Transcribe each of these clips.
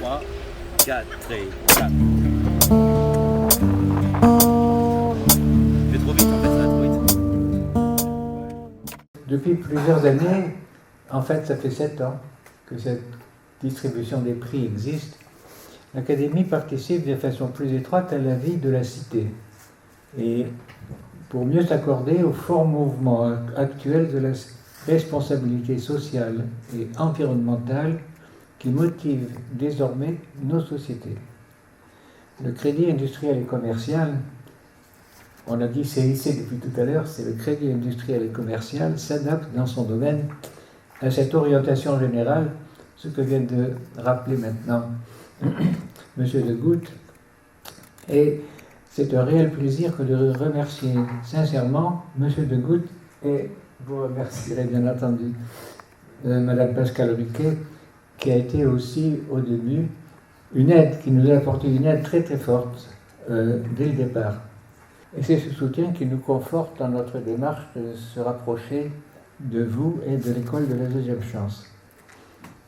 3, 4 et 4. Je vais trop vite, en fait, ça va trop vite. Depuis plusieurs années, en fait ça fait 7 ans que cette distribution des prix existe, l'Académie participe de façon plus étroite à la vie de la cité et pour mieux s'accorder au fort mouvement actuel de la responsabilité sociale et environnementale qui motive désormais nos sociétés. Le crédit industriel et commercial, on a dit CIC depuis tout à l'heure, c'est le crédit industriel et commercial, s'adapte dans son domaine à cette orientation générale, ce que vient de rappeler maintenant M. de Gucht. Et c'est un réel plaisir que de remercier sincèrement M. de Gucht et vous remercierai bien entendu Mme Pascale Riquet, qui a été aussi au début une aide, qui nous a apporté une aide très très forte dès le départ. Et c'est ce soutien qui nous conforte dans notre démarche de se rapprocher de vous et de l'école de la deuxième chance.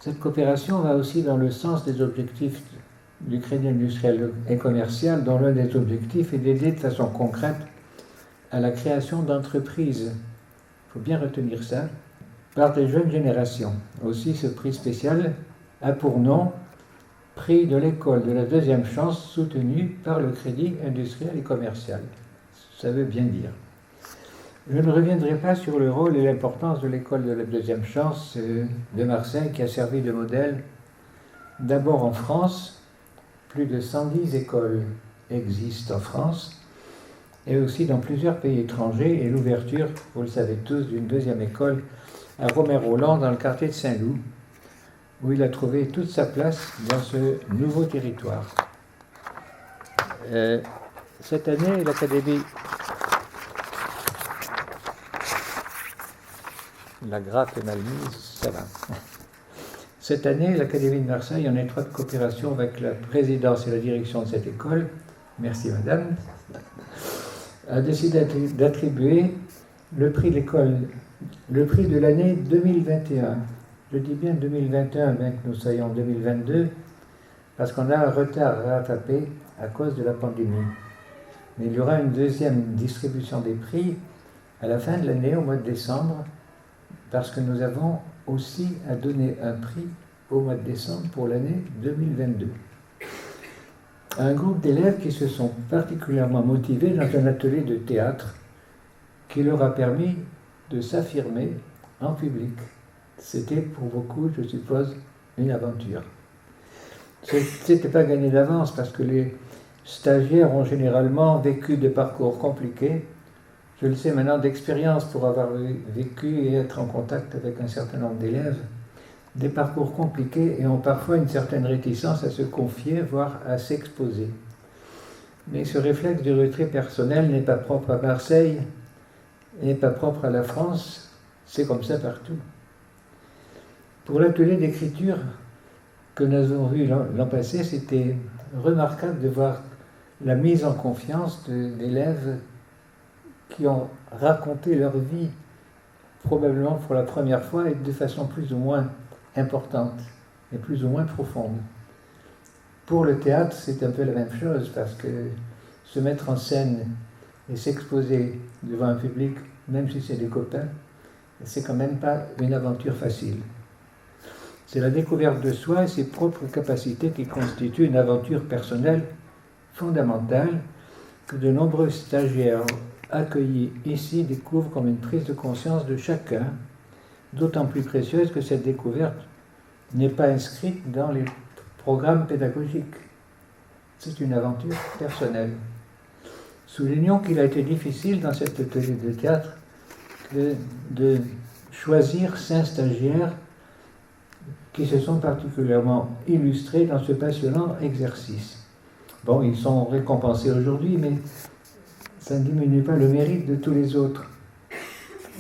Cette coopération va aussi dans le sens des objectifs du crédit industriel et commercial, dont l'un des objectifs est d'aider de façon concrète à la création d'entreprises. Il faut bien retenir ça, par des jeunes générations. Aussi, ce prix spécial a pour nom Prix de l'école de la deuxième chance soutenu par le crédit industriel et commercial. Ça veut bien dire. Je ne reviendrai pas sur le rôle et l'importance de l'école de la deuxième chance de Marseille, qui a servi de modèle d'abord en France. Plus de 110 écoles existent en France et aussi dans plusieurs pays étrangers, et l'ouverture, vous le savez tous, d'une deuxième école à Romain-Rolland dans le quartier de Saint-Loup, où il a trouvé toute sa place dans ce nouveau territoire. Cette année, l'Académie... La grappe est mal mise, ça va. Cette année, l'Académie de Marseille, en étroite coopération avec la présidence et la direction de cette école, merci madame, a décidé d'attribuer le prix de l'école, le prix de l'année 2021. Je dis bien 2021, bien que nous soyons en 2022, parce qu'on a un retard à rattraper à cause de la pandémie. Mais il y aura une deuxième distribution des prix à la fin de l'année, au mois de décembre, parce que nous avons aussi à donner un prix au mois de décembre pour l'année 2022. Un groupe d'élèves qui se sont particulièrement motivés dans un atelier de théâtre qui leur a permis de s'affirmer en public. C'était pour beaucoup, je suppose, une aventure. Ce n'était pas gagné d'avance parce que les stagiaires ont généralement vécu des parcours compliqués. Je le sais maintenant d'expérience pour avoir vécu et être en contact avec un certain nombre d'élèves, des parcours compliqués et ont parfois une certaine réticence à se confier, voire à s'exposer. Mais ce réflexe de retrait personnel n'est pas propre à Marseille, n'est pas propre à la France, c'est comme ça partout. Pour l'atelier d'écriture que nous avons vu l'an passé, c'était remarquable de voir la mise en confiance d'élèves qui ont raconté leur vie probablement pour la première fois et de façon plus ou moins importante et plus ou moins profonde. Pour le théâtre, c'est un peu la même chose parce que se mettre en scène et s'exposer devant un public, même si c'est des copains, c'est quand même pas une aventure facile. C'est la découverte de soi et ses propres capacités qui constituent une aventure personnelle fondamentale que de nombreux stagiaires accueillis ici découvrent comme une prise de conscience de chacun, d'autant plus précieuse que cette découverte n'est pas inscrite dans les programmes pédagogiques. C'est une aventure personnelle. Soulignons qu'il a été difficile dans cet atelier de théâtre de choisir 5 stagiaires qui se sont particulièrement illustrés dans ce passionnant exercice. Bon, ils sont récompensés aujourd'hui, mais ça ne diminue pas le mérite de tous les autres.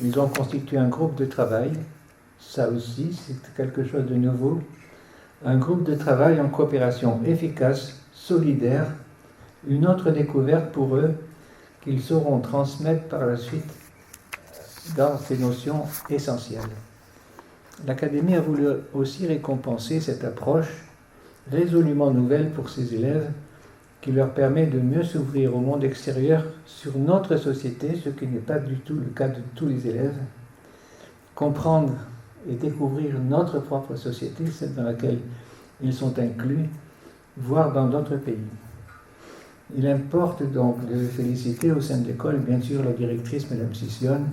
Ils ont constitué un groupe de travail, ça aussi c'est quelque chose de nouveau, un groupe de travail en coopération efficace, solidaire, une autre découverte pour eux qu'ils sauront transmettre par la suite dans ces notions essentielles. L'Académie a voulu aussi récompenser cette approche résolument nouvelle pour ces élèves, qui leur permet de mieux s'ouvrir au monde extérieur sur notre société, ce qui n'est pas du tout le cas de tous les élèves, comprendre et découvrir notre propre société, celle dans laquelle ils sont inclus, voire dans d'autres pays. Il importe donc de féliciter au sein de l'école, bien sûr, la directrice, Mme Sissionne,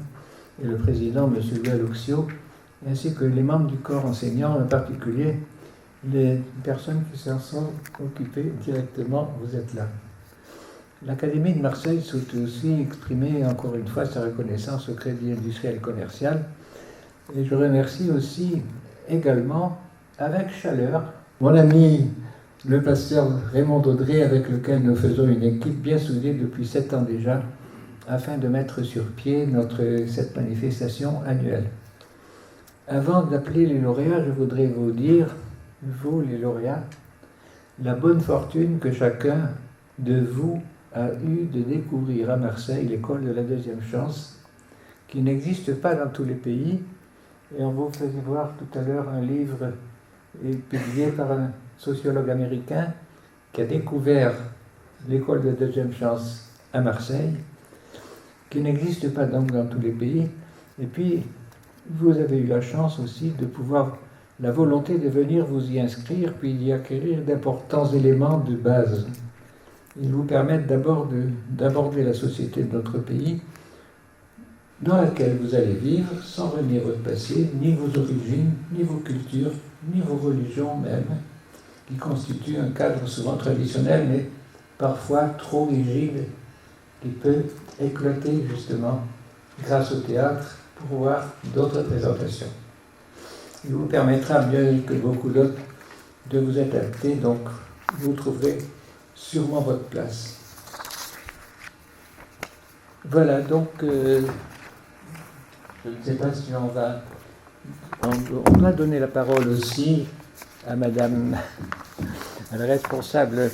et le président, M. Galuxio, ainsi que les membres du corps enseignant, en particulier les personnes qui s'en sont occupées directement, vous êtes là. L'Académie de Marseille souhaite aussi exprimer encore une fois sa reconnaissance au Crédit industriel commercial, et je remercie aussi également, avec chaleur, mon ami le pasteur Raymond Daudré, avec lequel nous faisons une équipe bien soudée depuis 7 ans déjà, afin de mettre sur pied cette manifestation annuelle. Avant d'appeler les lauréats, je voudrais vous dire, vous les lauréats, la bonne fortune que chacun de vous a eu de découvrir à Marseille l'école de la deuxième chance, qui n'existe pas dans tous les pays, et on vous faisait voir tout à l'heure un livre publié par un sociologue américain qui a découvert l'école de deuxième chance à Marseille, qui n'existe pas donc dans tous les pays. Et puis, vous avez eu la chance aussi de pouvoir, la volonté de venir vous y inscrire, puis d'y acquérir d'importants éléments de base. Ils vous permettent d'abord d'aborder la société de notre pays, dans laquelle vous allez vivre sans renier votre passé, ni vos origines, ni vos cultures, ni vos religions même, qui constituent un cadre souvent traditionnel, mais parfois trop rigide, qui peut éclater justement grâce au théâtre pour voir d'autres présentations. Il vous permettra, mieux que beaucoup d'autres, de vous adapter, donc vous trouverez sûrement votre place. Voilà, donc je ne sais pas si on va donner la parole aussi à Madame, à la responsable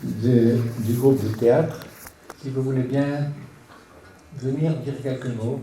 du groupe de théâtre, si vous voulez bien venir dire quelques mots.